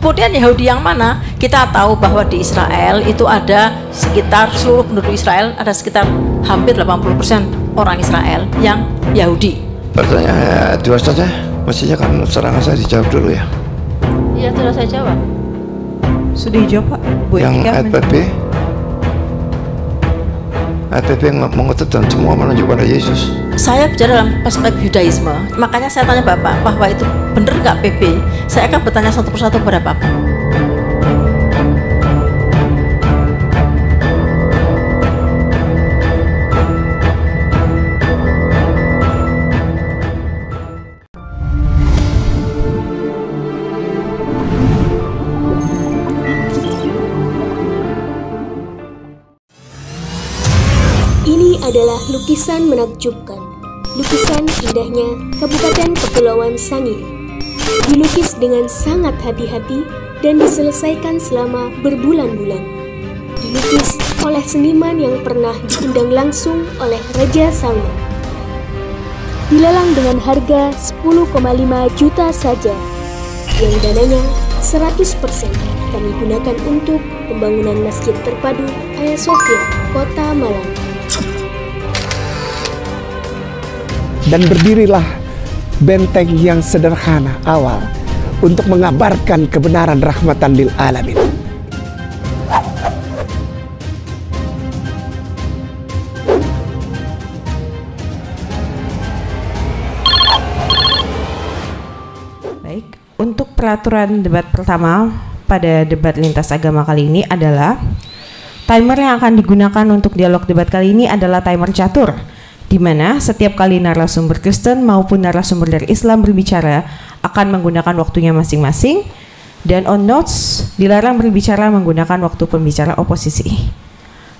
Kemudian Yahudi yang mana? Kita tahu bahwa di Israel itu ada sekitar seluruh penduduk Israel ada sekitar hampir 80% orang Israel yang Yahudi. Pertanyaan dua saja, mestinya kan serangan saya dijawab dulu ya. Iya, sudah saya jawab. Sudah dijawab Pak. Bu yang EPP mengutip dan semua menunjuk pada Yesus. Saya bicara dalam perspektif Yudaisme, makanya saya tanya Bapak bahwa itu benar nggak PP. Saya akan bertanya satu persatu kepada Bapak. Ini adalah lukisan menakjubkan. Lukisan indahnya Kabupaten Kepulauan Sangihe. Dilukis dengan sangat hati-hati dan diselesaikan selama berbulan-bulan. Dilukis oleh seniman yang pernah diundang langsung oleh Raja Salman. Dilelang dengan harga 10,5 juta saja, yang dananya 100% kami gunakan untuk pembangunan Masjid Terpadu Hagia Sophia, Kota Malang. Dan berdirilah benteng yang sederhana awal untuk mengabarkan kebenaran rahmatan lil alamin. Baik, untuk peraturan debat pertama pada debat lintas agama kali ini adalah timer yang akan digunakan untuk dialog debat kali ini adalah timer catur, di mana setiap kali narasumber Kristen maupun narasumber dari Islam berbicara akan menggunakan waktunya masing-masing, dan on notes dilarang berbicara menggunakan waktu pembicara oposisi.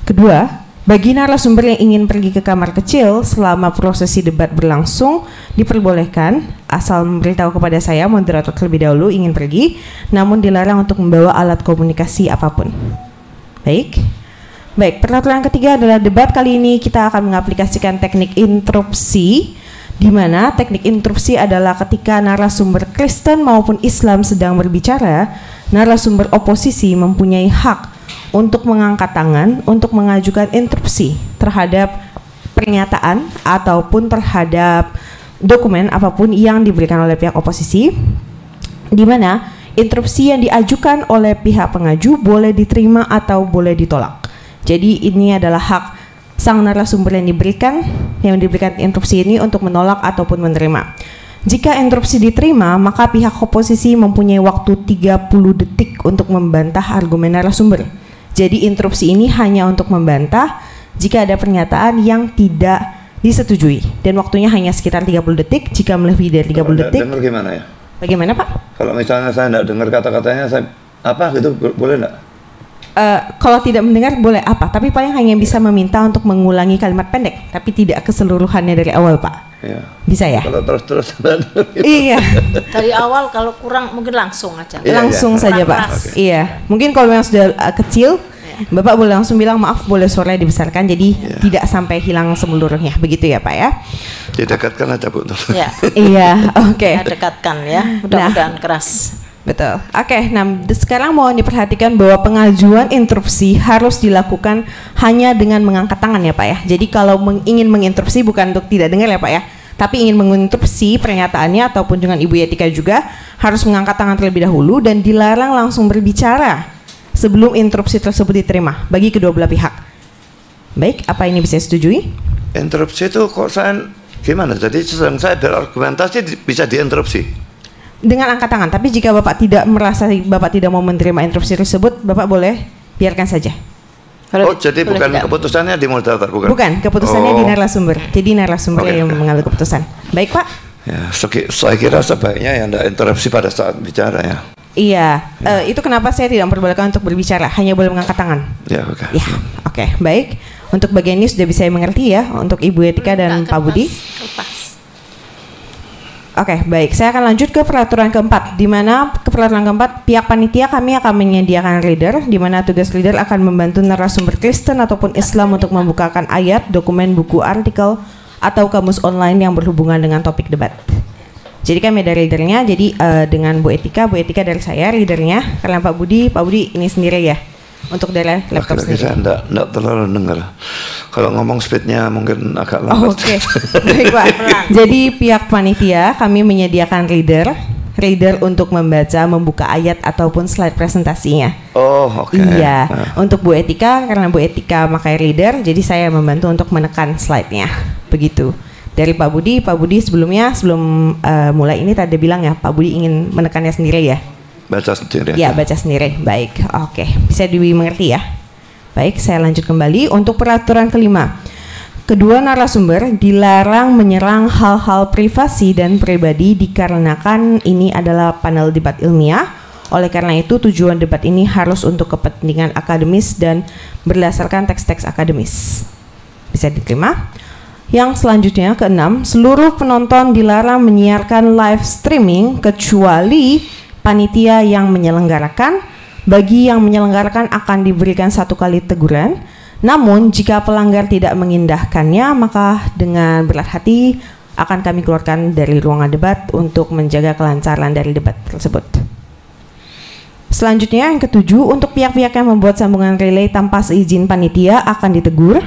Kedua, bagi narasumber yang ingin pergi ke kamar kecil selama prosesi debat berlangsung diperbolehkan, asal memberitahu kepada saya moderator terlebih dahulu ingin pergi, namun dilarang untuk membawa alat komunikasi apapun. Baik, peraturan ketiga adalah debat kali ini kita akan mengaplikasikan teknik interupsi, di mana teknik interupsi adalah ketika narasumber Kristen maupun Islam sedang berbicara, narasumber oposisi mempunyai hak untuk mengangkat tangan untuk mengajukan interupsi terhadap pernyataan ataupun terhadap dokumen apapun yang diberikan oleh pihak oposisi, di mana interupsi yang diajukan oleh pihak pengaju boleh diterima atau boleh ditolak. Jadi ini adalah hak sang narasumber yang diberikan interupsi ini untuk menolak ataupun menerima. Jika interupsi diterima, maka pihak oposisi mempunyai waktu 30 detik untuk membantah argumen narasumber. Jadi interupsi ini hanya untuk membantah jika ada pernyataan yang tidak disetujui, dan waktunya hanya sekitar 30 detik. Jika melebihi dari 30 detik. Dengar gimana ya? Bagaimana Pak? Kalau misalnya saya tidak dengar kata-katanya, saya apa gitu, boleh enggak? Kalau tidak mendengar boleh apa, tapi paling hanya bisa meminta untuk mengulangi kalimat pendek, tapi tidak keseluruhannya dari awal Pak. Iya. Bisa ya? Kalau terus iya. Dari awal kalau kurang mungkin langsung aja. Langsung saja Pak. Okay. Iya. Mungkin kalau yang sudah kecil, Bapak boleh langsung bilang maaf, boleh suaranya dibesarkan, jadi tidak sampai hilang seluruhnya. Begitu ya Pak ya? Didekatkan aja Bu. Ya. Iya. Oke. Dekatkan ya. Mudah-mudahan keras. Betul. Oke, nah sekarang mohon diperhatikan bahwa pengajuan interupsi harus dilakukan hanya dengan mengangkat tangan ya Pak ya. Jadi kalau ingin menginterupsi bukan untuk tidak dengar ya Pak ya, tapi ingin menginterupsi pernyataannya ataupun dengan Ibu Etika juga harus mengangkat tangan terlebih dahulu dan dilarang langsung berbicara sebelum interupsi tersebut diterima bagi kedua belah pihak. Baik, apa ini bisa disetujui? Interupsi itu kok saya gimana? Jadi sedang saya berargumentasi bisa diinterupsi dengan angkat tangan, tapi jika Bapak tidak merasa Bapak tidak mau menerima interupsi tersebut, Bapak boleh biarkan saja. Jadi bukan keputusannya di moderator, bukan? Bukan, keputusannya di narasumber. Jadi narasumber yang mengambil keputusan. Baik Pak? Ya, saya kira sebaiknya ya tidak interupsi pada saat bicara ya. Iya, itu kenapa saya tidak memperbolehkan untuk berbicara, hanya boleh mengangkat tangan. Ya, oke. Ya, oke, baik. Untuk bagian ini sudah bisa mengerti ya, untuk Ibu Etika dan Pak Budi. Oke, baik. Saya akan lanjut ke peraturan keempat, di mana ke peraturan keempat pihak panitia kami akan menyediakan reader, di mana tugas reader akan membantu narasumber Kristen ataupun Islam untuk membukakan ayat, dokumen, buku, artikel, atau kamus online yang berhubungan dengan topik debat. Jadi kan beda leadernya. Jadi dengan Bu Etika dari saya leadernya. Karena Pak Budi ini sendiri ya. Untuk dari laptop Lagi-lagi sendiri. saya enggak terlalu dengar. Kalau ngomong speednya mungkin agak lambat. Oke. Baik Pak. Jadi pihak panitia kami menyediakan reader untuk membuka ayat ataupun slide presentasinya. Oh, oke. Iya. Untuk Bu Etika, karena Bu Etika pakai reader, jadi saya membantu untuk menekan slide-nya. Begitu. Dari Pak Budi sebelum mulai ini tadi bilang ya, Pak Budi ingin menekannya sendiri ya? Baca sendiri. Ya, baca sendiri. Baik, oke. Bisa dimengerti ya? Baik, saya lanjut kembali. Untuk peraturan kelima. Kedua narasumber dilarang menyerang hal-hal privasi dan pribadi dikarenakan ini adalah panel debat ilmiah. Oleh karena itu tujuan debat ini harus untuk kepentingan akademis dan berdasarkan teks-teks akademis. Bisa diterima? Yang selanjutnya keenam, seluruh penonton dilarang menyiarkan live streaming kecuali panitia yang menyelenggarakan. Bagi yang menyelenggarakan akan diberikan 1 kali teguran. Namun jika pelanggar tidak mengindahkannya, maka dengan berat hati akan kami keluarkan dari ruangan debat untuk menjaga kelancaran dari debat tersebut. Selanjutnya yang ketujuh, untuk pihak-pihak yang membuat sambungan relay tanpa seizin panitia akan ditegur.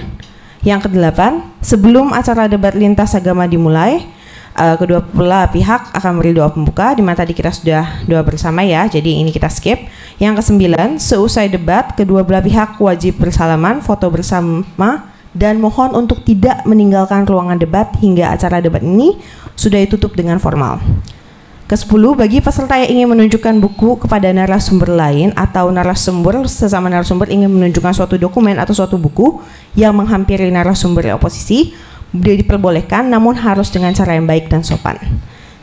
Yang kedelapan, sebelum acara debat lintas agama dimulai, kedua belah pihak akan memberi doa pembuka, di mana tadi kita sudah doa bersama ya, jadi ini kita skip. Yang kesembilan, seusai debat, kedua belah pihak wajib bersalaman, foto bersama, dan mohon untuk tidak meninggalkan ruangan debat hingga acara debat ini sudah ditutup dengan formal. Ke-10, bagi peserta yang ingin menunjukkan buku kepada narasumber lain atau sesama narasumber ingin menunjukkan suatu dokumen atau suatu buku yang menghampiri narasumber oposisi, diperbolehkan, namun harus dengan cara yang baik dan sopan.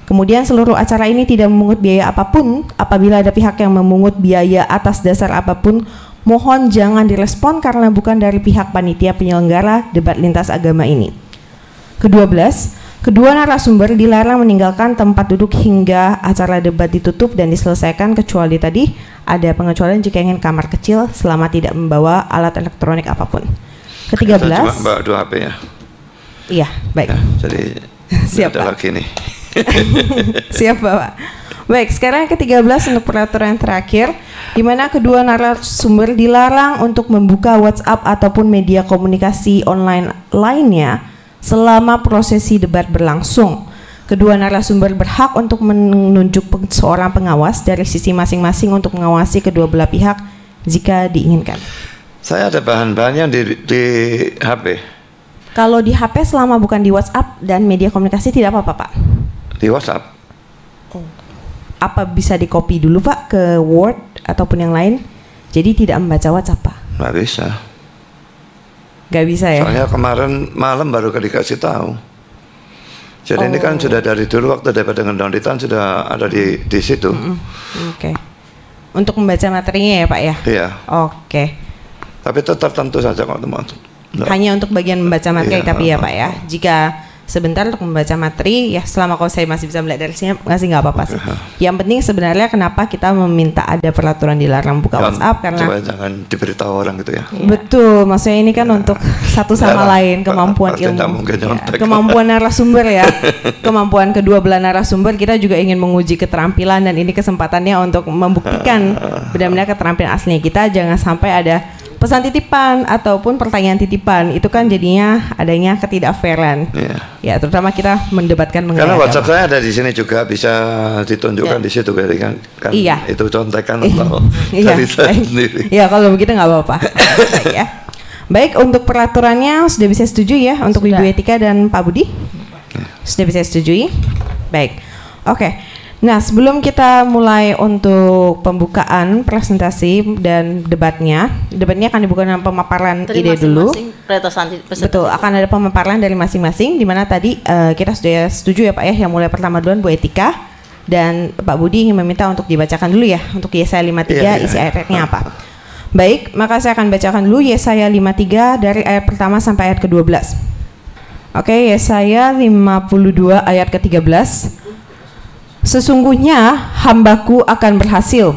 Kemudian seluruh acara ini tidak memungut biaya apapun. Apabila ada pihak yang memungut biaya atas dasar apapun, mohon jangan direspon karena bukan dari pihak panitia penyelenggara debat lintas agama ini. Ke-12, kedua narasumber dilarang meninggalkan tempat duduk hingga acara debat ditutup dan diselesaikan, kecuali tadi ada pengecualian jika ingin kamar kecil selama tidak membawa alat elektronik apapun. Ke-13, Kita cuma bawa 2 HP ya. Iya, baik. Ya, jadi Siap, ada Pak. lagi nih. Siap Bapak. Baik, sekarang yang ke-13 untuk peraturan terakhir, di mana kedua narasumber dilarang untuk membuka WhatsApp ataupun media komunikasi online lainnya selama prosesi debat berlangsung. Kedua narasumber berhak untuk menunjuk seorang pengawas dari sisi masing-masing untuk mengawasi kedua belah pihak jika diinginkan. Saya ada bahan-bahannya di HP. Kalau di HP selama bukan di WhatsApp dan media komunikasi tidak apa-apa Pak? Di WhatsApp. Apa bisa di-copy dulu Pak ke Word ataupun yang lain? Jadi tidak membaca WhatsApp Pak? Nggak bisa. Nggak bisa ya? Soalnya kemarin malam baru dikasih tahu. Jadi ini kan sudah dari dulu waktu debat dengan Don Ritan sudah ada di situ. Oke. Untuk membaca materinya ya Pak ya? Iya. Oke. Tapi itu tertentu saja kalau teman. Hanya untuk bagian membaca materi Iya, tapi ya Pak ya. Jika sebentar untuk membaca materi ya selama kalau saya masih bisa melihat dari sini masih nggak apa-apa sih. Yang penting sebenarnya kenapa kita meminta ada peraturan dilarang buka WhatsApp karena supaya jangan diberitahu orang gitu ya. Betul, maksudnya ini kan untuk satu sama lain kemampuan pasti nggak ilmu, mungkin nyontek. kemampuan narasumber ya, kemampuan kedua belah narasumber. Kita juga ingin menguji keterampilan dan ini kesempatannya untuk membuktikan benar-benar keterampilan aslinya kita. Jangan sampai ada pesan titipan ataupun pertanyaan titipan, itu kan jadinya adanya ketidakfairan. Ya, terutama kita mendebatkan mengenai Karena agama. WhatsApp saya ada di sini juga bisa ditunjukkan di situ kan Iya. itu contekan atau Iya, dari saya baik. sendiri. Iya, kalau begitu nggak apa-apa. Baik ya. Baik, untuk peraturannya sudah bisa setuju ya untuk Ibu Etika dan Pak Budi? Sudah bisa setujui? Baik. Oke. Nah, sebelum kita mulai untuk pembukaan presentasi dan debatnya akan dibuka dengan pemaparan Dari ide dulu. presentasi. Betul, akan ada pemaparan dari masing-masing, di mana tadi kita sudah setuju ya Pak ya, yang mulai pertama duluan Bu Etika dan Pak Budi ingin meminta untuk dibacakan dulu ya untuk Yesaya 53 isi ayatnya apa. Baik, maka saya akan bacakan dulu Yesaya 53 dari ayat pertama sampai ayat ke-12. Oke, Yesaya 52 ayat ke-13. Sesungguhnya hambaku akan berhasil,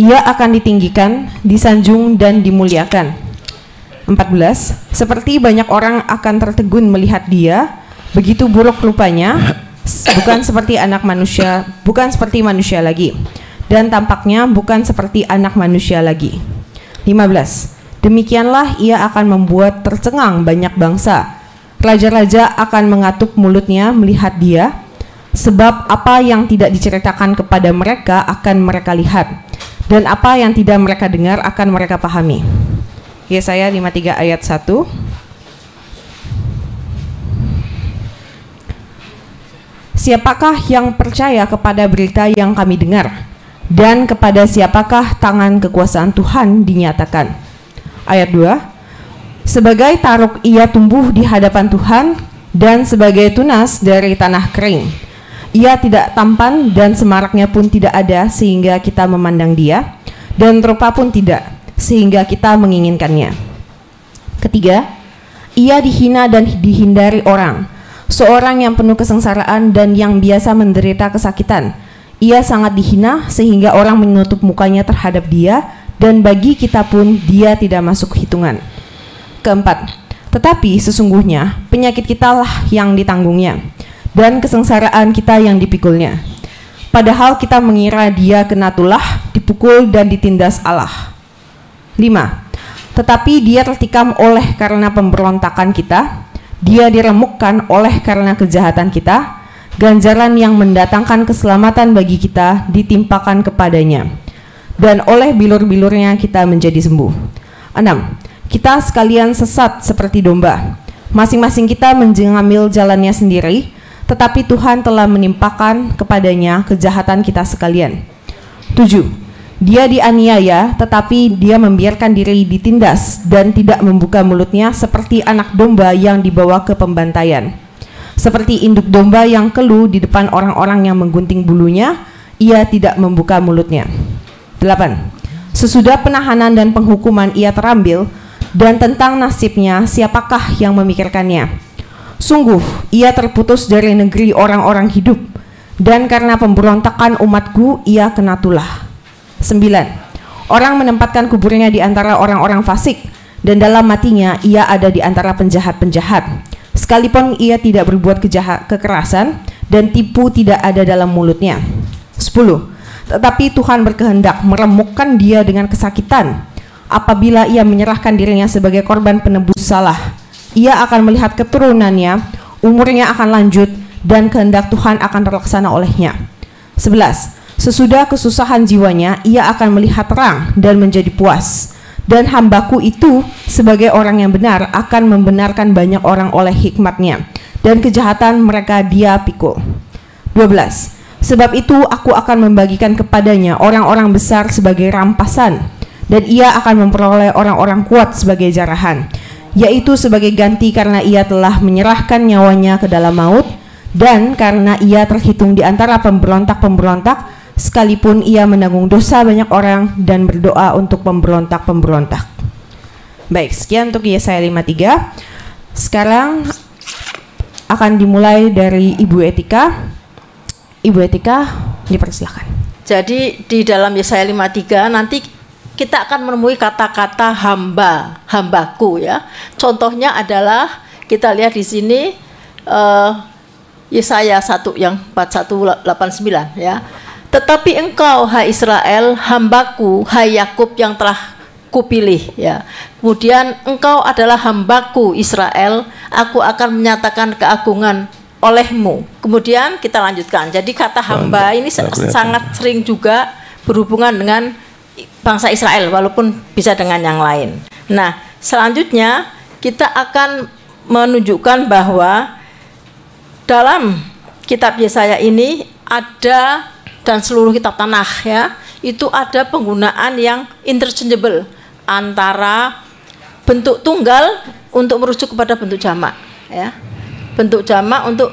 ia akan ditinggikan, disanjung dan dimuliakan. 14. Seperti banyak orang akan tertegun melihat dia, begitu buruk rupanya, bukan seperti anak manusia, bukan seperti manusia lagi, dan tampaknya bukan seperti anak manusia lagi. 15. Demikianlah ia akan membuat tercengang banyak bangsa. Raja-raja akan mengatuk mulutnya melihat dia, sebab apa yang tidak diceritakan kepada mereka akan mereka lihat, dan apa yang tidak mereka dengar akan mereka pahami. Yesaya 53 ayat 1. Siapakah yang percaya kepada berita yang kami dengar, dan kepada siapakah tangan kekuasaan Tuhan dinyatakan? Ayat 2. Sebagai taruk ia tumbuh di hadapan Tuhan, dan sebagai tunas dari tanah kering. Ia tidak tampan dan semaraknya pun tidak ada sehingga kita memandang dia, dan rupa pun tidak sehingga kita menginginkannya. Ketiga, ia dihina dan dihindari orang, seorang yang penuh kesengsaraan dan yang biasa menderita kesakitan. Ia sangat dihina sehingga orang menutup mukanya terhadap dia, dan bagi kita pun dia tidak masuk hitungan. Keempat, tetapi sesungguhnya penyakit kita lah yang ditanggungnya, dan kesengsaraan kita yang dipikulnya. Padahal kita mengira dia kena tulah, dipukul dan ditindas Allah. 5. Tetapi dia tertikam oleh karena pemberontakan kita, dia diremukkan oleh karena kejahatan kita, ganjaran yang mendatangkan keselamatan bagi kita ditimpakan kepadanya, dan oleh bilur-bilurnya kita menjadi sembuh. 6. Kita sekalian sesat seperti domba, masing-masing kita mengambil jalannya sendiri, tetapi Tuhan telah menimpakan kepadanya kejahatan kita sekalian. 7. Dia dianiaya, tetapi dia membiarkan diri ditindas dan tidak membuka mulutnya, seperti anak domba yang dibawa ke pembantaian. Seperti induk domba yang keluh di depan orang-orang yang menggunting bulunya, ia tidak membuka mulutnya. 8. Sesudah penahanan dan penghukuman ia terambil, dan tentang nasibnya siapakah yang memikirkannya? Sungguh ia terputus dari negeri orang-orang hidup, dan karena pemberontakan umatku ia kena tulah. 9. Orang menempatkan kuburnya di antara orang-orang fasik, dan dalam matinya ia ada di antara penjahat-penjahat. Sekalipun ia tidak berbuat kekerasan, dan tipu tidak ada dalam mulutnya. 10. Tetapi Tuhan berkehendak meremukkan dia dengan kesakitan. Apabila ia menyerahkan dirinya sebagai korban penebus salah, ia akan melihat keturunannya, umurnya akan lanjut, dan kehendak Tuhan akan terlaksana olehnya. 11. Sesudah kesusahan jiwanya, ia akan melihat terang dan menjadi puas. Dan hambaku itu sebagai orang yang benar akan membenarkan banyak orang oleh hikmatnya, dan kejahatan mereka dia pikul. 12. Sebab itu aku akan membagikan kepadanya orang-orang besar sebagai rampasan, dan ia akan memperoleh orang-orang kuat sebagai jarahan, yaitu sebagai ganti karena ia telah menyerahkan nyawanya ke dalam maut, dan karena ia terhitung di antara pemberontak-pemberontak, sekalipun ia menanggung dosa banyak orang dan berdoa untuk pemberontak-pemberontak. Baik, sekian untuk Yesaya 53. Sekarang akan dimulai dari Ibu Etika. Ibu Etika, dipersilakan. Jadi di dalam Yesaya 53 nanti kita akan menemui kata-kata hamba, hambaku ya. Contohnya adalah kita lihat di sini Yesaya 1 yang 4189 ya. Tetapi engkau, hai Israel, hambaku, hai Yakub yang telah kupilih ya. Kemudian engkau adalah hambaku Israel, aku akan menyatakan keagungan olehmu. Kemudian kita lanjutkan. Jadi kata hamba ini sangat sering juga berhubungan dengan bangsa Israel, walaupun bisa dengan yang lain. Nah, selanjutnya kita akan menunjukkan bahwa dalam kitab Yesaya ini ada, dan seluruh kitab Tanakh ya, itu ada penggunaan yang interchangeable antara bentuk tunggal untuk merujuk kepada bentuk jamak ya. Bentuk jamak untuk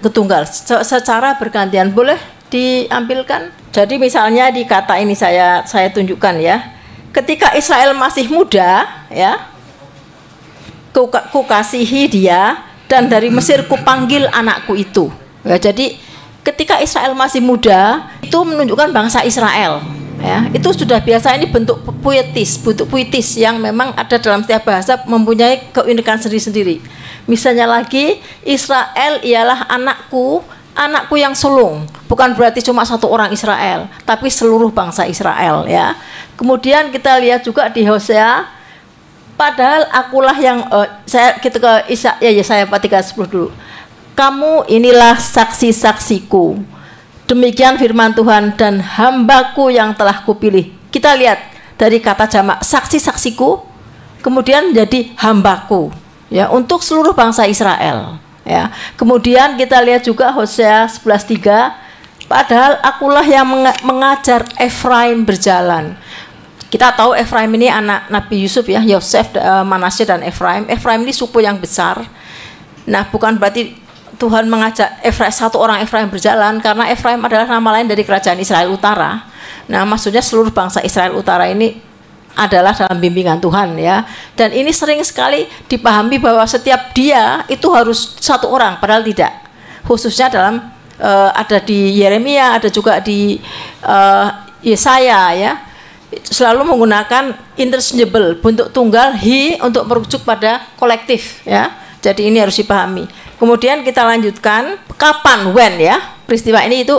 ketunggal secara bergantian. Boleh diambilkan. Jadi misalnya di kata ini saya tunjukkan ya. Ketika Israel masih muda ya, kukasihi dia, dan dari Mesir kupanggil anakku itu. Ya, jadi ketika Israel masih muda, itu menunjukkan bangsa Israel ya, itu sudah biasa. Ini bentuk puitis yang memang ada dalam setiap bahasa, mempunyai keunikan sendiri-sendiri. Misalnya lagi, Israel ialah anakku yang sulung. Bukan berarti cuma satu orang Israel, tapi seluruh bangsa Israel, ya. Kemudian kita lihat juga di Hosea, padahal akulah yang kita ke Yesaya 4:10 dulu. Kamu inilah saksi-saksiku, demikian firman Tuhan, dan hambaku yang telah kupilih. Kita lihat dari kata jamak saksi-saksiku, kemudian menjadi hambaku, ya, untuk seluruh bangsa Israel, ya. Kemudian kita lihat juga Hosea 11:3, padahal akulah yang mengajar Efraim berjalan. Kita tahu Efraim ini anak Nabi Yusuf, ya, Yosef, Manasye dan Efraim. Efraim ini suku yang besar. Nah, bukan berarti Tuhan mengajak satu orang Efraim berjalan, karena Efraim adalah nama lain dari kerajaan Israel Utara. Nah, maksudnya seluruh bangsa Israel Utara ini adalah dalam bimbingan Tuhan, ya. Dan ini sering sekali dipahami bahwa setiap dia itu harus satu orang, padahal tidak. Khususnya dalam ada di Yeremia, ada juga di Yesaya, ya. Selalu menggunakan interchangeable, bentuk tunggal he untuk merujuk pada kolektif, ya. Jadi ini harus dipahami. Kemudian kita lanjutkan, kapan, when, ya. Peristiwa ini itu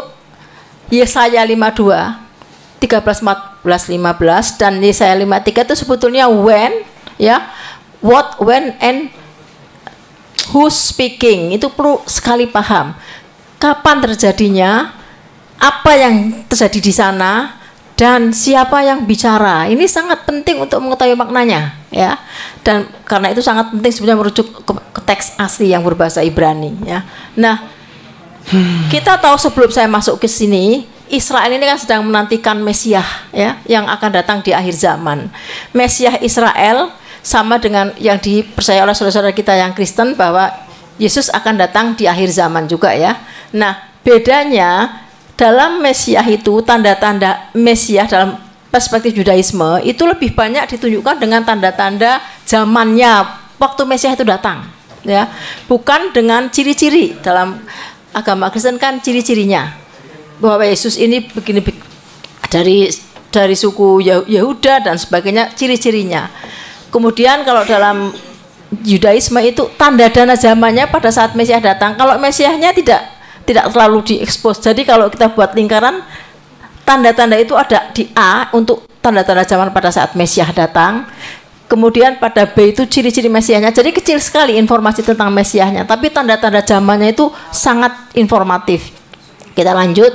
Yesaya 52, 13, 14, 15, dan Yesaya 53 itu sebetulnya when, ya. What, when, and who's speaking. Itu perlu sekali paham. Kapan terjadinya, apa yang terjadi di sana, dan siapa yang bicara. Ini sangat penting untuk mengetahui maknanya, ya. Dan karena itu sangat penting sebenarnya merujuk ke teks asli yang berbahasa Ibrani, ya. Nah, kita tahu sebelum saya masuk ke sini, Israel ini kan sedang menantikan Mesias, ya, yang akan datang di akhir zaman. Mesias Israel sama dengan yang dipercaya oleh saudara-saudara kita yang Kristen, bahwa Yesus akan datang di akhir zaman juga, ya. Nah, bedanya dalam Mesias itu, tanda-tanda Mesias dalam perspektif Judaisme itu lebih banyak ditunjukkan dengan tanda-tanda zamannya waktu Mesias itu datang, ya. Bukan dengan ciri-ciri. Dalam agama Kristen kan ciri-cirinya bahwa Yesus ini begini dari suku Yehuda dan sebagainya, ciri-cirinya. Kemudian kalau dalam Judaisme itu tanda-tanda zamannya pada saat Mesias datang. Kalau Mesiasnya tidak terlalu diekspos. Jadi kalau kita buat lingkaran, tanda-tanda itu ada di A untuk tanda-tanda zaman pada saat Mesias datang. Kemudian pada B itu ciri-ciri Mesiasnya. Jadi kecil sekali informasi tentang Mesiasnya, tapi tanda-tanda zamannya itu sangat informatif. Kita lanjut.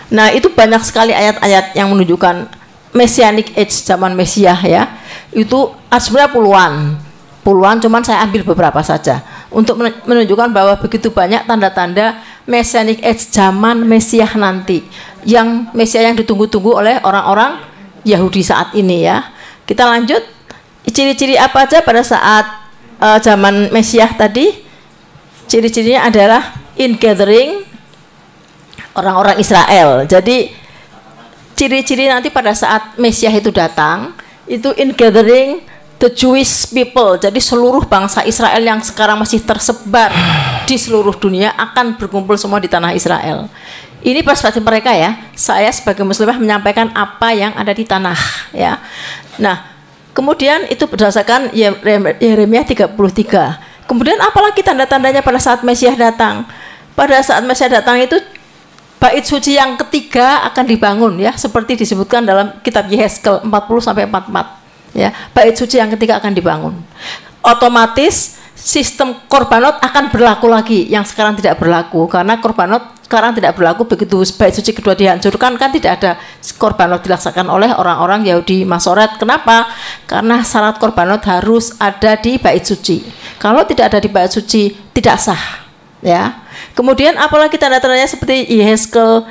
Nah, itu banyak sekali ayat-ayat yang menunjukkan Messianic Age, zaman Mesias, ya. Itu sebenarnya puluhan, cuman saya ambil beberapa saja untuk menunjukkan bahwa begitu banyak tanda-tanda Messianic Age, zaman Mesias nanti, yang Mesias yang ditunggu-tunggu oleh orang-orang Yahudi saat ini, ya. Kita lanjut. Ciri-ciri apa aja pada saat zaman Mesias tadi? Ciri-cirinya adalah ingathering orang-orang Israel. Jadi ciri-ciri nanti pada saat Mesias itu datang, itu ingathering the Jewish people. Jadi seluruh bangsa Israel yang sekarang masih tersebar di seluruh dunia akan berkumpul semua di tanah Israel. Ini perspektif mereka, ya. Saya sebagai muslimah menyampaikan apa yang ada di tanah, ya. Nah, kemudian itu berdasarkan Yeremia 33. Kemudian apalagi tanda-tandanya pada saat Mesias datang? Pada saat Mesias datang itu bait suci yang ketiga akan dibangun, ya, seperti disebutkan dalam kitab Yehezkel 40-44. Ya, bait suci yang ketiga akan dibangun. Otomatis sistem korbanot akan berlaku lagi yang sekarang tidak berlaku, karena korbanot sekarang tidak berlaku. Begitu bait suci kedua dihancurkan, kan tidak ada korbanot dilaksanakan oleh orang-orang Yahudi Masoret. Kenapa? Karena syarat korbanot harus ada di bait suci. Kalau tidak ada di bait suci, tidak sah, ya. Kemudian apalagi tanda-tandanya seperti Yehezkel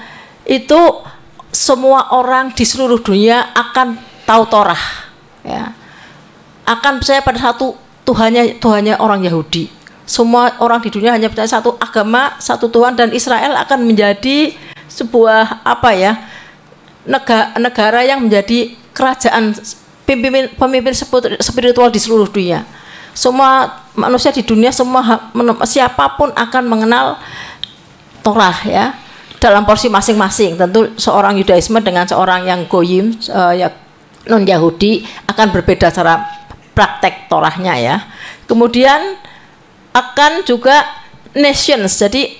itu, semua orang di seluruh dunia akan tahu Torah, ya, akan percaya pada satu Tuhannya orang Yahudi. Semua orang di dunia hanya percaya satu agama, satu Tuhan, dan Israel akan menjadi sebuah negara yang menjadi kerajaan, pemimpin spiritual di seluruh dunia. Semua manusia di dunia, siapapun akan mengenal Torah, ya. dalam porsi masing-masing. Tentu seorang Yudaisme dengan seorang yang goyim ya non Yahudi akan berbeda cara praktek Torahnya ya. Kemudian akan juga nations. Jadi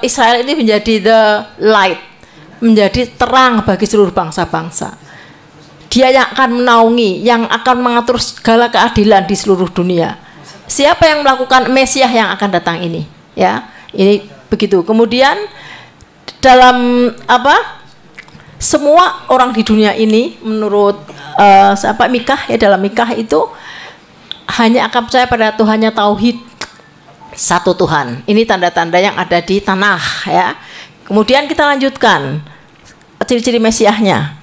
Israel ini menjadi the light, menjadi terang bagi seluruh bangsa-bangsa. Dia yang akan menaungi, yang akan mengatur segala keadilan di seluruh dunia. Siapa yang melakukan Mesias yang akan datang ini? Ya, ini begitu. Kemudian dalam semua orang di dunia ini menurut Mikah ya, dalam Mikah itu hanya akan percaya pada Tuhannya tauhid, satu Tuhan. Ini tanda-tanda yang ada di tanah ya. Kemudian kita lanjutkan ciri-ciri Mesiasnya.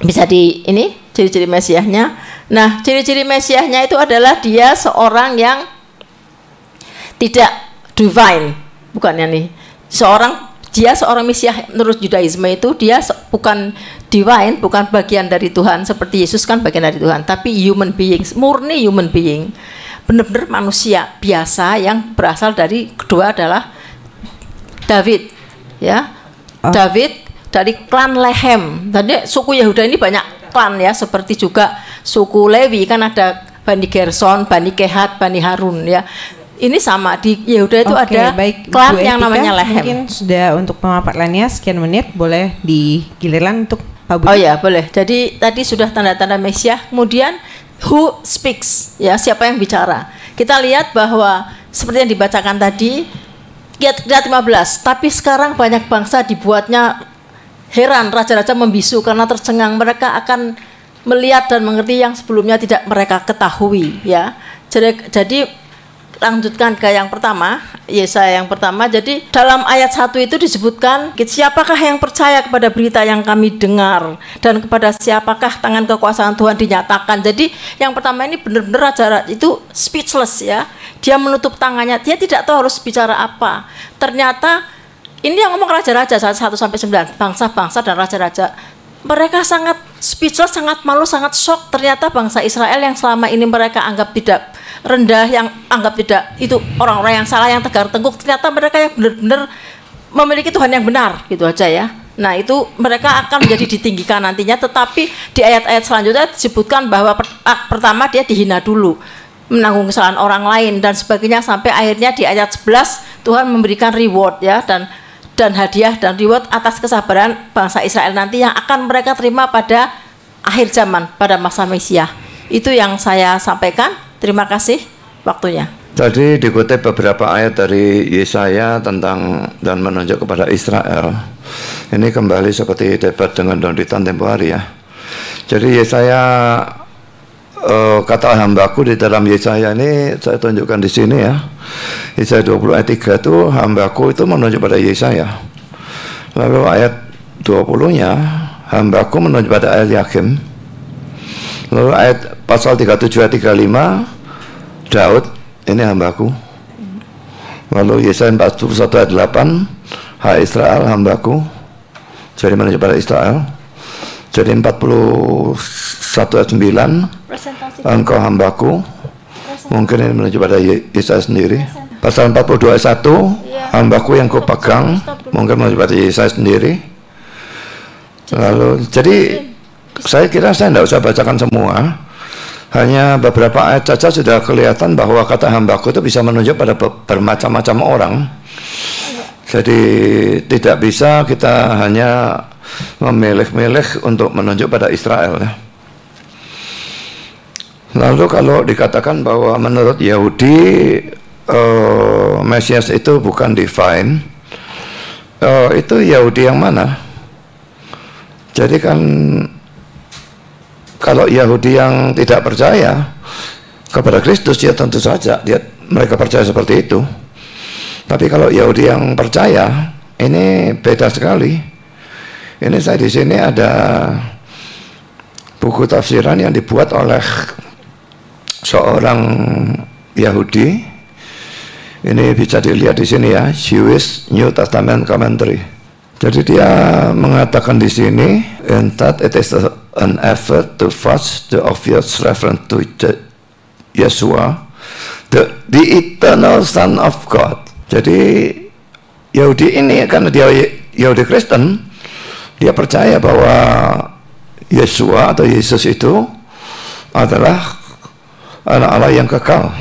Bisa di ini ciri-ciri Mesiasnya. Nah, ciri-ciri Mesiasnya itu adalah dia seorang yang tidak divine, bukannya nih. Dia seorang Mesias menurut Yudaisme itu dia bukan divine, bukan bagian dari Tuhan seperti Yesus kan bagian dari Tuhan, tapi human being, murni human being. Benar-benar manusia biasa yang berasal dari kedua adalah David ya. David dari klan Lehem. Tadi suku Yehuda ini banyak klan ya, seperti juga suku Lewi kan ada Bani Gerson, Bani Kehat, Bani Harun ya. Ini sama di Yehuda itu ada klan yang namanya Lehem. Mungkin sudah untuk pemaparannya sekian menit, boleh digiliran untuk Pak Budi. Oh ya, boleh. Jadi tadi sudah tanda-tanda Mesias. Kemudian who speaks ya, siapa yang bicara. Kita lihat bahwa seperti yang dibacakan tadi ayat 15, tapi sekarang banyak bangsa dibuatnya heran, raja-raja membisu karena tercengang. Mereka akan melihat dan mengerti yang sebelumnya tidak mereka ketahui ya. Jadi lanjutkan ke yang pertama, Yesaya yang pertama. Jadi dalam ayat 1 itu disebutkan, siapakah yang percaya kepada berita yang kami dengar, dan kepada siapakah tangan kekuasaan Tuhan dinyatakan. Jadi yang pertama ini benar-benar raja itu speechless ya. Dia menutup tangannya, dia tidak tahu harus bicara apa. Ternyata ini yang ngomong raja-raja 1-9, bangsa-bangsa dan raja-raja. Mereka sangat speechless, sangat malu, sangat shock. Ternyata bangsa Israel yang selama ini mereka anggap tidak rendah, yang anggap tidak itu orang-orang yang salah, yang tegar tengkuk, ternyata mereka yang benar-benar memiliki Tuhan yang benar, gitu aja ya. Nah itu mereka akan menjadi ditinggikan nantinya. Tetapi di ayat-ayat selanjutnya disebutkan bahwa pertama dia dihina dulu, menanggung kesalahan orang lain dan sebagainya, sampai akhirnya di ayat 11 Tuhan memberikan reward ya, dan hadiah dan reward atas kesabaran bangsa Israel nanti yang akan mereka terima pada akhir zaman, pada masa Mesias. Itu yang saya sampaikan. Terima kasih waktunya. Tadi dikutip beberapa ayat dari Yesaya tentang dan menunjuk kepada Israel. Ini kembali seperti debat dengan Donditan tempo hari ya. Jadi Yesaya, kata hambaku di dalam Yesaya ini saya tunjukkan di sini ya. Yesaya 20 ayat 3 itu hambaku itu menunjuk pada Yesaya. Lalu ayat 20-nya hambaku menunjuk pada Eliakim. Lalu ayat pasal 37 ayat 35 Daud, ini hambaku. Lalu Yesaya 41 ayat 8, hai Israel hambaku. Jadi menunjuk pada Israel. Jadi 41 ayat 9, engkau hambaku. Mungkin ini menuju pada Yesaya sendiri. Pasal 42 ayat 1, hambaku yang kupegang. Mungkin menuju pada Yesaya sendiri. Lalu jadi saya kira saya tidak usah bacakan semua. Hanya beberapa ayat saja sudah kelihatan bahwa kata hambaku itu bisa menunjuk pada bermacam-macam orang. Jadi tidak bisa kita hanya memilih-milih untuk menunjuk pada Israel ya. Lalu kalau dikatakan bahwa menurut Yahudi Mesias itu bukan divine, itu Yahudi yang mana? Jadi kan kalau Yahudi yang tidak percaya kepada Kristus, ya tentu saja mereka percaya seperti itu. Tapi kalau Yahudi yang percaya, ini beda sekali. Ini saya di sini ada buku tafsiran yang dibuat oleh seorang Yahudi. Ini bisa dilihat di sini ya, Jewish New Testament Commentary. Jadi dia mengatakan di sini, in that it is an effort to force the obvious reference to Yeshua, the eternal Son of God. Jadi Yahudi ini karena dia Yahudi Kristen, dia percaya bahwa Yesua atau Yesus itu adalah anak Allah yang kekal,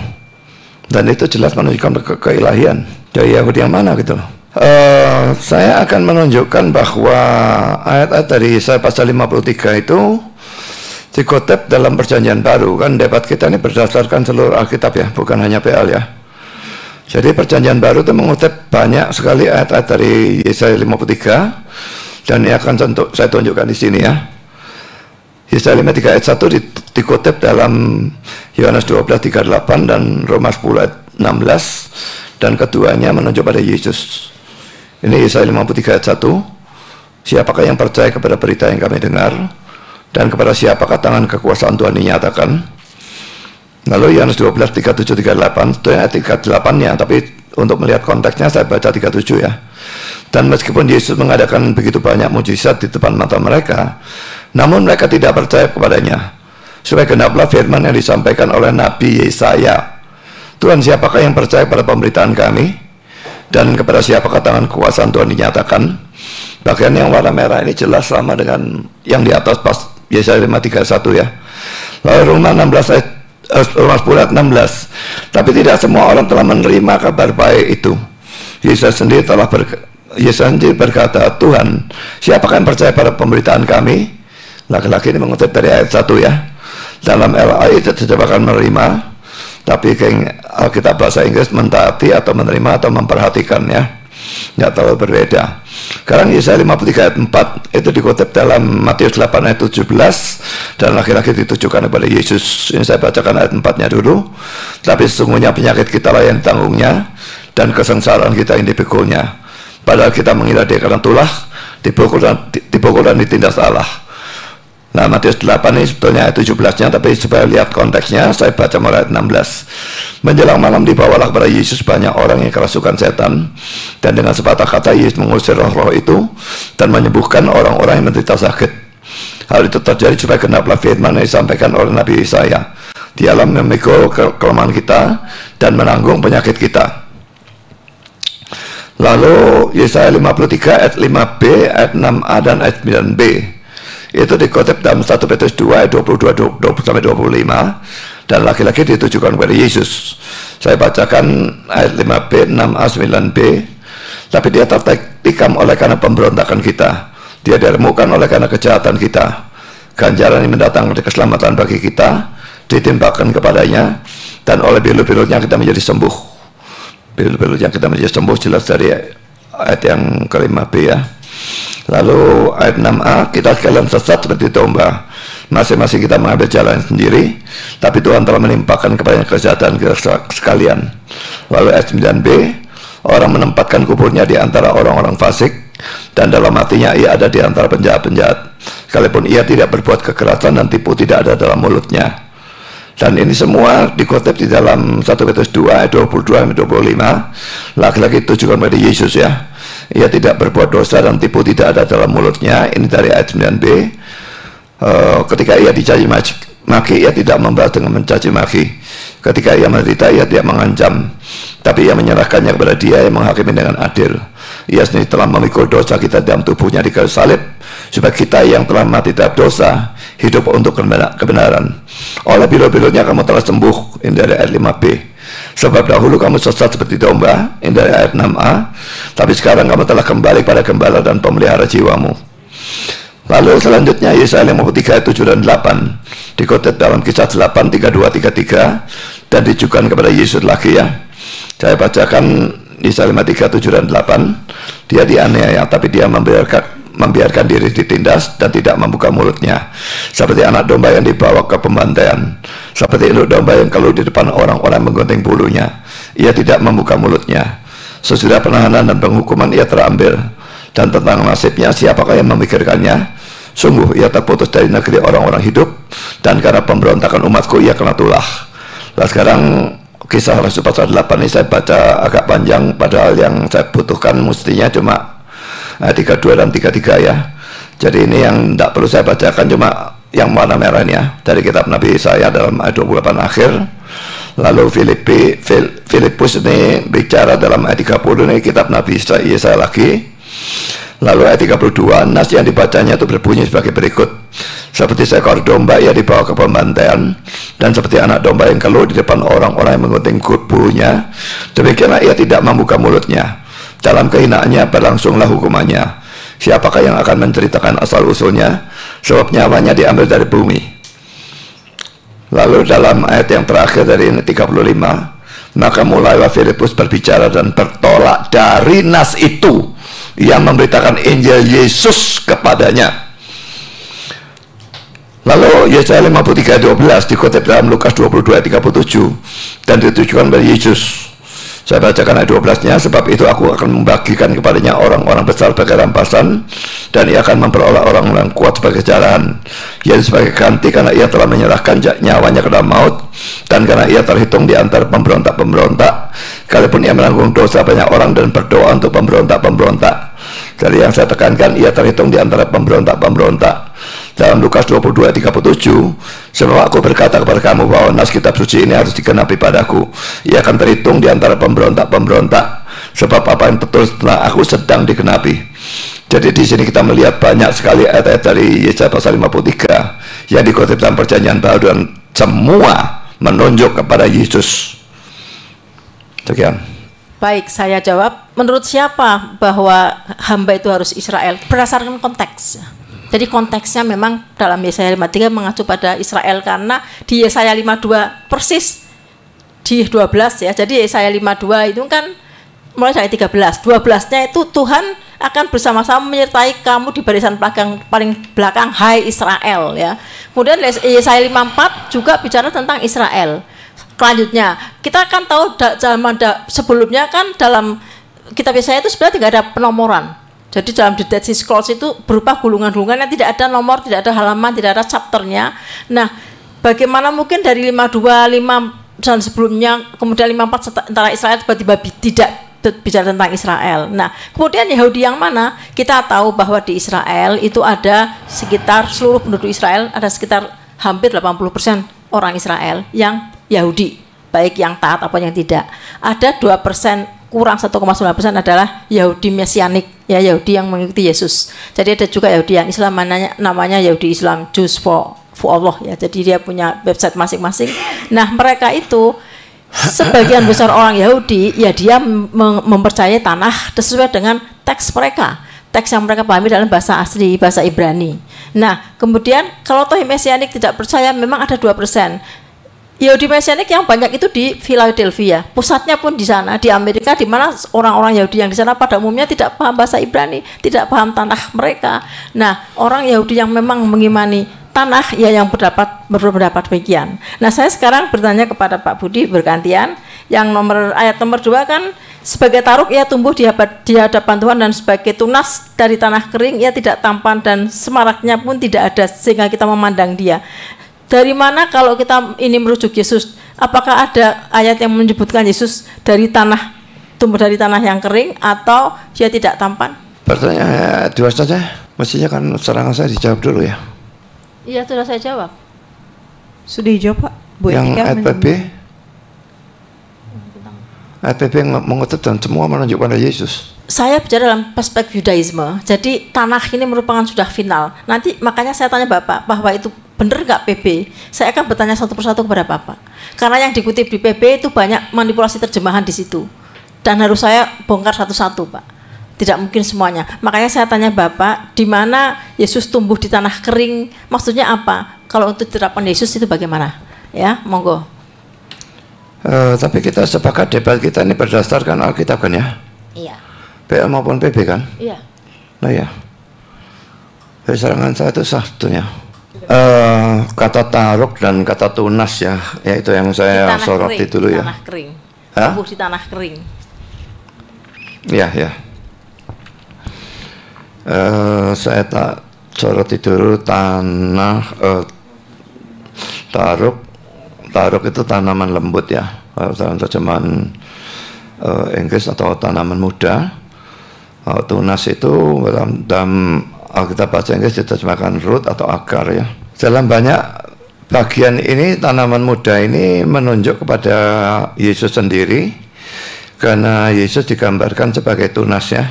dan itu jelas menunjukkan keilahian. Dari Yahudi yang mana gitu loh. Saya akan menunjukkan bahwa ayat-ayat dari Yesaya pasal 53 itu dikutip dalam Perjanjian Baru. Kan debat kita ini berdasarkan seluruh Alkitab ya, bukan hanya PL ya. Jadi Perjanjian Baru itu mengutip banyak sekali ayat-ayat dari Yesaya 53, dan ini akan saya tunjukkan di sini ya. Yesaya 53 ayat 1 dikutip dalam Yohanes 12:38 dan Roma 10 ayat 16. Dan keduanya menunjuk pada Yesus. Ini Yesaya 53 ayat 1. Siapakah yang percaya kepada berita yang kami dengar, dan kepada siapakah tangan kekuasaan Tuhan dinyatakan? Lalu Yohanes 12:37-38, itu ayat 38-nya, tapi untuk melihat konteksnya saya baca 37 ya. Dan meskipun Yesus mengadakan begitu banyak mujizat di depan mata mereka, namun mereka tidak percaya kepadanya, supaya genaplah firman yang disampaikan oleh Nabi Yesaya. Tuhan, siapakah yang percaya pada pemberitaan kami, dan kepada siapakah tangan kekuasaan Tuhan dinyatakan? Bagian yang warna merah ini jelas sama dengan yang di atas pas Yesaya 53:1 ya. Lalu Roma 10 ayat 16. Tapi tidak semua orang telah menerima kabar baik itu. Yesus sendiri berkata, Tuhan, siapakah yang percaya pada pemberitaan kami? Laki-laki ini mengutip dari ayat 1 ya. Dalam LAI itu tidak akan menerima, tapi Alkitab bahasa Inggris mentaati atau menerima atau memperhatikan ya, nggak terlalu berbeda. Sekarang Yesaya 53 ayat 4 itu dikutip dalam Matius 8 ayat 17, dan laki-laki ditujukan kepada Yesus. Ini saya bacakan ayat 4-nya dulu. Tapi sesungguhnya penyakit kita lah yang ditanggungnya, dan kesengsaraan kita yang dipikulnya. Padahal kita mengira dia karena tulah, dipukul dan ditindas Allah. Nah, Matius 8 ini sebetulnya ayat 17-nya, tapi supaya lihat konteksnya, saya baca mulai ayat 16. Menjelang malam dibawalah kepada Yesus banyak orang yang kerasukan setan, dan dengan sepatah kata Yesus mengusir roh-roh itu, dan menyembuhkan orang-orang yang menderita sakit. Hal itu terjadi supaya genaplah firman yang disampaikan oleh Nabi Yesaya. Dialah memikul kelemahan kita, dan menanggung penyakit kita. Lalu Yesaya 53 ayat 5b, ayat 6a, dan ayat 9b. Itu dikutip dalam 1 Petrus 2 ayat 22-25, dan laki-laki ditujukan kepada Yesus. Saya bacakan ayat 5b, 6a, 9b. Tapi dia tertikam oleh karena pemberontakan kita, dia diremukkan oleh karena kejahatan kita. Ganjaran yang mendatangkan keselamatan bagi kita ditimpakan kepadanya, dan oleh bilu-bilunya kita menjadi sembuh. Bilu-bilunya kita menjadi sembuh jelas dari ayat yang ke-5b ya. Lalu ayat 6a, kita sekalian sesat seperti domba, masing-masing kita mengambil jalan sendiri, tapi Tuhan telah menimpakan kepadanya kejahatan kita sekalian. Lalu ayat 9b, orang menempatkan kuburnya di antara orang-orang fasik, dan dalam hatinya ia ada di antara penjahat-penjahat, sekalipun ia tidak berbuat kekerasan dan tipu tidak ada dalam mulutnya. Dan ini semua dikutip di dalam 1 Petrus 2 ayat 22-25. Laki-laki tujukan pada Yesus ya. Ia tidak berbuat dosa dan tipu tidak ada dalam mulutnya. Ini dari ayat 9b. Ketika ia dicaci maki, ia tidak membalas dengan mencaci maki. Ketika ia menderita, ia tidak mengancam, tapi ia menyerahkannya kepada Dia yang menghakimi dengan adil. Ia sendiri telah memikul dosa kita dalam tubuhnya di kayu salib, supaya kita yang telah mati terhadap dosa hidup untuk kebenaran. Oleh bilu-bilunya kamu telah sembuh. Ini dari ayat 5b. Sebab dahulu kamu sesat seperti domba. Ini dari ayat 6a. Tapi sekarang kamu telah kembali pada gembala dan pemelihara jiwamu. Lalu selanjutnya Yesaya 53 ayat 7 dan 8 dikutip dalam Kisah 8 32-33, dan ditujukan kepada Yesus lagi ya. Saya bacakan Yesaya 53 7 dan 8. Dia dianiaya, tapi dia membiarkan diri ditindas dan tidak membuka mulutnya, seperti anak domba yang dibawa ke pembantaian, seperti induk domba yang keluh di depan orang-orang menggunting bulunya. Ia tidak membuka mulutnya. Sesudah penahanan dan penghukuman ia terambil, dan tentang nasibnya siapakah yang memikirkannya? Sungguh ia terputus dari negeri orang-orang hidup, dan karena pemberontakan umatku ia kena tulah. Nah, sekarang Kisah Rasul pasal 8 ini saya baca agak panjang, padahal yang saya butuhkan mestinya cuma 32 dan 33 ya. Jadi ini yang tidak perlu saya bacakan, cuma yang warna merah ini ya, dari kitab Nabi Yesaya dalam ayat 28 akhir. Lalu Filipus ini bicara dalam ayat 30 ini kitab Nabi Yesaya lagi. Lalu ayat 32, nas yang dibacanya itu berbunyi sebagai berikut. Seperti seekor domba ia dibawa ke pembantaian, dan seperti anak domba yang keluh di depan orang-orang yang menggunting bulunya, demikianlah ia tidak membuka mulutnya. Dalam kehinaannya berlangsunglah hukumannya. Siapakah yang akan menceritakan asal-usulnya? Sebab nyawanya diambil dari bumi. Lalu dalam ayat yang terakhir dari 35, maka mulailah Filipus berbicara dan bertolak dari nas itu. Ia memberitakan Injil Yesus kepadanya. Lalu Yesaya 53:12 dikutip dalam Lukas 22 ayat 37 dan ditujukan pada Yesus. Saya bacakan ayat 12-nya, sebab itu aku akan membagikan kepadanya orang-orang besar sebagai rampasan, dan ia akan memperoleh orang-orang kuat sebagai jalan, yaitu sebagai ganti karena ia telah menyerahkan nyawanya ke dalam maut, dan karena ia terhitung di antara pemberontak-pemberontak, sekalipun ia menanggung dosa banyak orang dan berdoa untuk pemberontak-pemberontak. Dari yang saya tekankan, ia terhitung di antara pemberontak-pemberontak. Dalam Lukas 22 ayat 37, sebab aku berkata kepada kamu bahwa nas kitab suci ini harus digenapi padaku. Ia akan terhitung di antara pemberontak-pemberontak, sebab apa yang tertulis tentang aku sedang digenapi. Jadi di sini kita melihat banyak sekali ayat-ayat dari Yesaya pasal 53 yang dikutip dalam Perjanjian Baru, dan semua menunjuk kepada Yesus. Sekian. Baik, saya jawab. Menurut siapa bahwa hamba itu harus Israel? Berdasarkan konteks. Jadi konteksnya memang dalam Yesaya 53 mengacu pada Israel, karena di Yesaya 52 persis di 12 ya. Jadi Yesaya 52 itu kan mulai dari 13. 12-nya itu Tuhan akan bersama-sama menyertai kamu di barisan paling belakang, hai Israel ya. Kemudian Yesaya 54 juga bicara tentang Israel. Selanjutnya, kita kan tahu zaman sebelumnya kan dalam kitab Yesaya itu sebenarnya tidak ada penomoran. Jadi dalam The Dead Sea Scrolls itu berupa gulungan-gulungan yang tidak ada nomor, tidak ada halaman, tidak ada chapternya. Nah, bagaimana mungkin dari 52, 5 dan sebelumnya, kemudian 54 tentara Israel tiba-tiba tidak bicara tentang Israel. Nah, kemudian Yahudi yang mana? Kita tahu bahwa di Israel itu ada sekitar seluruh penduduk Israel, ada sekitar hampir 80% orang Israel yang Yahudi, baik yang taat atau yang tidak. Ada 2%, kurang 1,9% adalah Yahudi Mesianik, ya, Yahudi yang mengikuti Yesus. Jadi ada juga Yahudi yang Islam, namanya Yahudi Islam, Jews for Allah ya. Jadi dia punya website masing-masing. Nah, mereka itu sebagian besar orang Yahudi ya, dia mempercayai tanah sesuai dengan teks mereka. Teks yang mereka pahami dalam bahasa asli, bahasa Ibrani. Nah, kemudian kalau toh Mesianik tidak percaya, memang ada 2%. Yahudi Mesianik yang banyak itu di Philadelphia, pusatnya pun di sana, di Amerika, di mana orang-orang Yahudi yang di sana pada umumnya tidak paham bahasa Ibrani, tidak paham tanah mereka. Nah, orang Yahudi yang memang mengimani tanah ya yang berpendapat demikian. Nah, saya sekarang bertanya kepada Pak Budi bergantian. Yang ayat nomor 2 kan, sebagai taruk ia tumbuh di hadapan Tuhan, dan sebagai tunas dari tanah kering ia tidak tampan, dan semaraknya pun tidak ada sehingga kita memandang dia. Dari mana kalau kita ini merujuk Yesus? Apakah ada ayat yang menyebutkan Yesus dari tanah, tumbuh dari tanah yang kering, atau dia tidak tampan? Pertanyaan dua saja. Mestinya kan serangan saya dijawab dulu ya. Iya, sudah saya jawab. Sudah dijawab, Pak. Bu yang Etika ayat PB, ayat PB yang mengutip dan semua menunjuk pada Yesus. Saya bicara dalam perspektif Yudaisme. Jadi tanah ini merupakan sudah final. Nanti makanya saya tanya Bapak bahwa itu benar nggak PB. Saya akan bertanya satu persatu kepada Bapak. Karena yang dikutip di PB itu banyak manipulasi terjemahan di situ. Dan harus saya bongkar satu-satu, Pak. Tidak mungkin semuanya. Makanya saya tanya Bapak, di mana Yesus tumbuh di tanah kering? Maksudnya apa? Kalau untuk terapan Yesus itu bagaimana? Ya, monggo. Tapi kita sepakat debat kita ini berdasarkan Alkitab kan ya? Iya. PL maupun PB kan? Iya. Nah ya. Dari serangan saya itu satunya. Kata taruk dan kata tunas ya, yaitu yang saya soroti dulu ya. Tanah kering. Hah? Tumbuh di tanah kering. Iya ya. Saya tak soroti dulu tanah taruk itu tanaman lembut ya, dalam terjemahan Inggris, atau tanaman muda. Tunas itu dalam Alkitab bahasa Inggris diterjemahkan root atau akar ya. Dalam banyak Bagian ini tanaman muda ini menunjuk kepada Yesus sendiri, karena Yesus digambarkan sebagai tunas ya.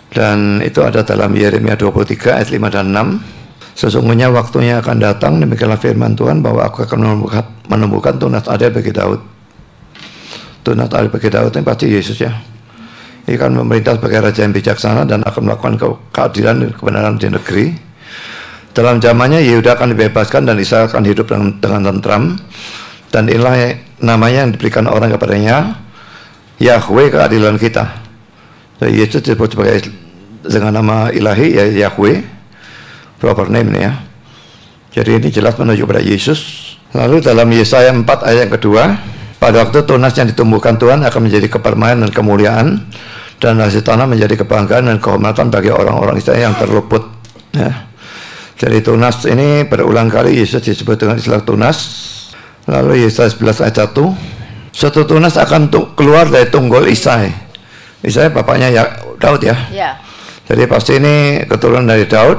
Dan itu ada dalam Yeremia 23 ayat 5 dan 6. Sesungguhnya waktunya akan datang, demikianlah firman Tuhan, bahwa aku akan menumbuhkan tunas adil bagi Daud. Tunas adil bagi Daud ini pasti Yesus ya. Ia akan memerintah sebagai raja yang bijaksana dan akan melakukan keadilan dan kebenaran di negeri. Dalam zamannya Yehuda akan dibebaskan dan Israel akan hidup dengan tentram. Dan inilah namanya yang diberikan orang kepadanya, Yahweh keadilan kita. Jadi Yesus disebut sebagai dengan nama ilahi ya Yahweh, proper name ini ya. Jadi ini jelas menunjuk pada Yesus. Lalu dalam Yesaya 4 ayat yang kedua, pada waktu tunas yang ditumbuhkan Tuhan akan menjadi kepermainan dan kemuliaan, dan hasil tanah menjadi kebanggaan dan kehormatan bagi orang-orang Israel yang terluput ya. Jadi tunas ini berulang kali Yesus disebut dengan istilah tunas. Lalu Yesaya 11 ayat 1, suatu tunas akan keluar dari tunggul Isai. Isai bapaknya Daud ya. Jadi pasti ini keturunan dari Daud.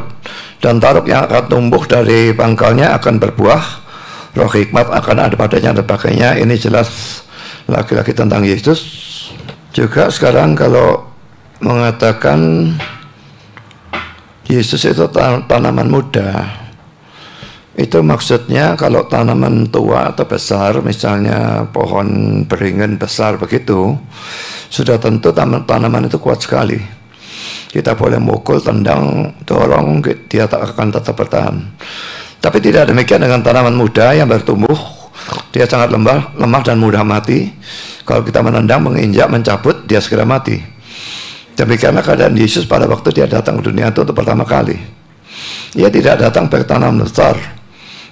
Dan taruk yang akan tumbuh dari pangkalnya akan berbuah, roh hikmat akan ada padanya dan sebagainya. Ini jelas laki-laki tentang Yesus. Juga sekarang kalau mengatakan Yesus itu tanaman muda, itu maksudnya kalau tanaman tua atau besar, misalnya pohon beringin besar begitu, sudah tentu tanaman itu kuat sekali. Kita boleh mukul, tendang, dorong, dia akan tetap bertahan. Tapi tidak demikian dengan tanaman muda yang bertumbuh. Dia sangat lemah dan mudah mati. Kalau kita menendang, menginjak, mencabut, dia segera mati. Demikianlah keadaan Yesus pada waktu dia datang ke dunia itu untuk pertama kali. Ia tidak datang sebagai tanaman besar.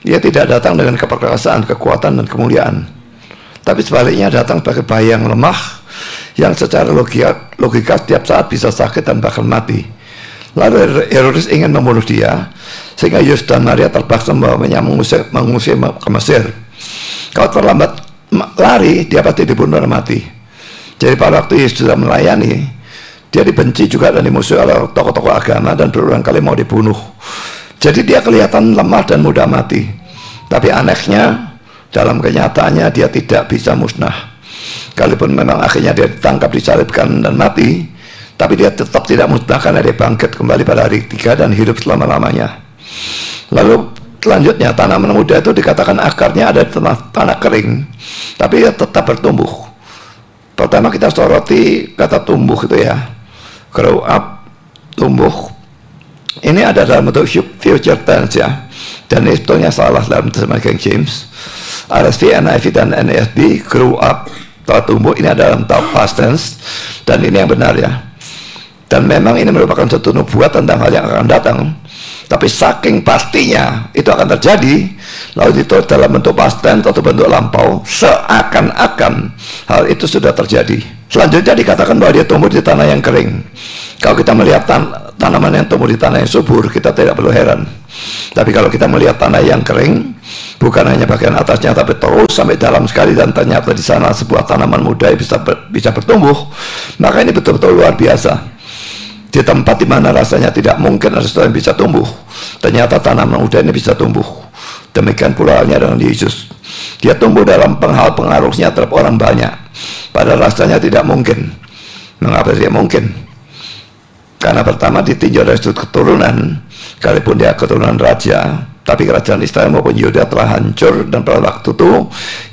Ia tidak datang dengan keperkasaan, kekuatan, dan kemuliaan. Tapi sebaliknya datang sebagai bayi yang lemah, yang secara logika setiap saat bisa sakit dan bahkan mati. Lalu Herodes ingin membunuh dia, sehingga Yusuf dan Maria terpaksa membawanya mengusir ke Mesir. Kalau terlambat lari, dia pasti dibunuh dan mati. Jadi pada waktu Yesus sudah melayani, dia dibenci juga dan dimusuhi oleh tokoh-tokoh agama dan berulang kali mau dibunuh. Jadi dia kelihatan lemah dan mudah mati. Tapi anehnya, dalam kenyataannya dia tidak bisa musnah. Kalaupun memang akhirnya dia ditangkap, disalibkan dan mati, tapi dia tetap tidak musnah karena dia bangkit kembali pada hari ketiga dan hidup selama-lamanya. Lalu selanjutnya tanaman muda itu dikatakan akarnya ada di tanah kering, tapi dia tetap bertumbuh. Pertama kita soroti kata tumbuh itu ya, grow up, tumbuh. Ini ada dalam bentuk future tense ya, dan ini sebetulnya salah dalam terjemahan King James. RSV, NIV dan NASB, grow up, telah tumbuh, ini ada dalam past tense, dan ini yang benar ya. Dan memang ini merupakan suatu nubuat tentang hal yang akan datang, tapi saking pastinya itu akan terjadi, lalu ditulis dalam bentuk past tense atau bentuk lampau, seakan-akan hal itu sudah terjadi. Selanjutnya dikatakan bahwa dia tumbuh di tanah yang kering. Kalau kita melihat tanaman yang tumbuh di tanah yang subur, kita tidak perlu heran. Tapi kalau kita melihat tanah yang kering, bukan hanya bagian atasnya, tapi terus sampai dalam sekali, dan ternyata di sana sebuah tanaman muda bisa bertumbuh, maka ini betul-betul luar biasa. Di tempat di mana rasanya tidak mungkin ada sesuatu yang bisa tumbuh, ternyata tanaman muda ini bisa tumbuh. Demikian pula halnya dengan Yesus. Dia tumbuh dalam pengaruhnya terhadap orang banyak, padahal rasanya tidak mungkin. Mengapa tidak mungkin? Karena pertama ditinjau dari sudut keturunan, sekalipun dia keturunan raja, tapi kerajaan Israel maupun Yehuda telah hancur, dan pada waktu itu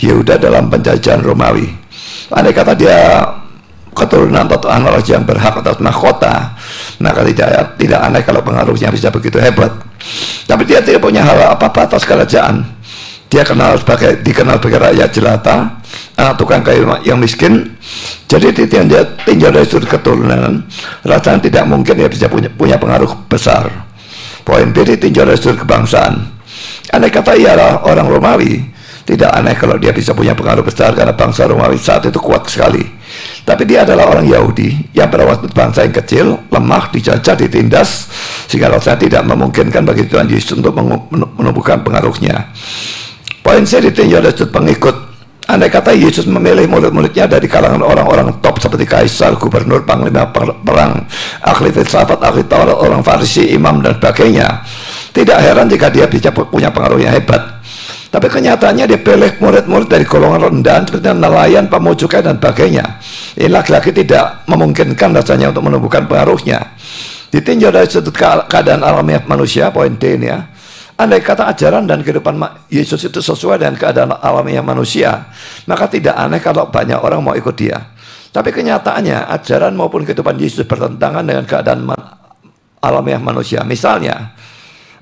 Yehuda dalam penjajahan Romawi. Andai kata dia keturunan atau anak raja yang berhak atas mahkota, maka tidak aneh kalau pengaruhnya bisa begitu hebat. Tapi dia tidak punya hal apa-apa atas kerajaan. Dia dikenal sebagai rakyat jelata, anak tukang kayu yang miskin. Jadi ditinjau dari sudut keturunan, rasanya tidak mungkin dia bisa punya pengaruh besar. Poin B, ditinjau dari sudut kebangsaan. Andai kata ia adalah orang Romawi, tidak aneh kalau dia bisa punya pengaruh besar karena bangsa Romawi saat itu kuat sekali. Tapi dia adalah orang Yahudi yang pada waktu bangsa yang kecil, lemah, dijajah, ditindas, sehingga rasanya tidak memungkinkan bagi Tuhan Yesus untuk menumbuhkan pengaruhnya. Poin C, ditinjau dari sudut pengikut. Andai kata Yesus memilih murid-muridnya dari kalangan orang-orang top seperti kaisar, gubernur, panglima perang, ahli filsafat, ahli Taurat, orang Farisi, imam dan sebagainya, Tidak heran jika dia bisa punya pengaruh yang hebat. Tapi kenyataannya dia pilih murid-murid dari golongan rendahan seperti nelayan, pemujukai dan sebagainya. Ini laki-laki tidak memungkinkan rasanya untuk menumbuhkan pengaruhnya. Ditinjau dari sudut keadaan alamiah manusia, poin D ini ya. Andai kata ajaran dan kehidupan Yesus itu sesuai dengan keadaan alamiah manusia, maka tidak aneh kalau banyak orang mau ikut dia. Tapi kenyataannya ajaran maupun kehidupan Yesus bertentangan dengan keadaan alamiah manusia. Misalnya,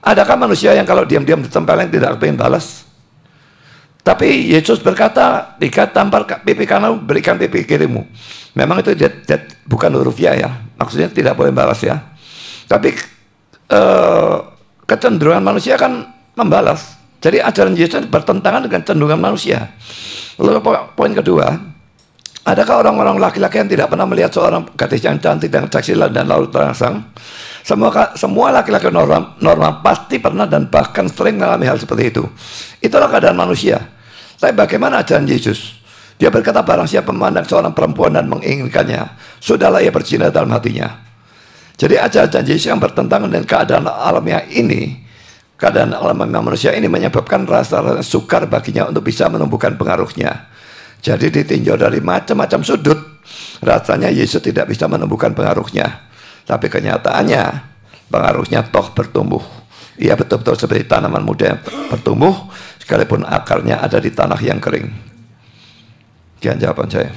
adakah manusia yang kalau diam-diam ditempelin tidak ingin balas? Tapi Yesus berkata, jika tampar pipi kanan, berikan pipi kirimu. Memang itu bukan hurufiah ya, maksudnya tidak boleh balas ya. Tapi kecenderungan manusia kan membalas. Jadi ajaran Yesus bertentangan dengan kecenderungan manusia. Lalu poin kedua, adakah orang-orang laki-laki yang tidak pernah melihat seorang gadis yang cantik dan seksi dan lalu terangsang? Semua laki-laki normal pasti pernah dan bahkan sering mengalami hal seperti itu. Itulah keadaan manusia. Tapi bagaimana ajaran Yesus? Dia berkata, barang siapa memandang seorang perempuan dan menginginkannya, sudahlah ia berzina dalam hatinya. Jadi ajaran Yesus yang bertentangan dengan keadaan alamiah ini, keadaan alamiah manusia ini menyebabkan rasa sukar baginya untuk bisa menumbuhkan pengaruhnya. Jadi ditinjau dari macam-macam sudut, rasanya Yesus tidak bisa menumbuhkan pengaruhnya. Tapi kenyataannya pengaruhnya toh bertumbuh. Ia betul-betul seperti tanaman muda yang bertumbuh sekalipun akarnya ada di tanah yang kering. Sekian jawaban saya.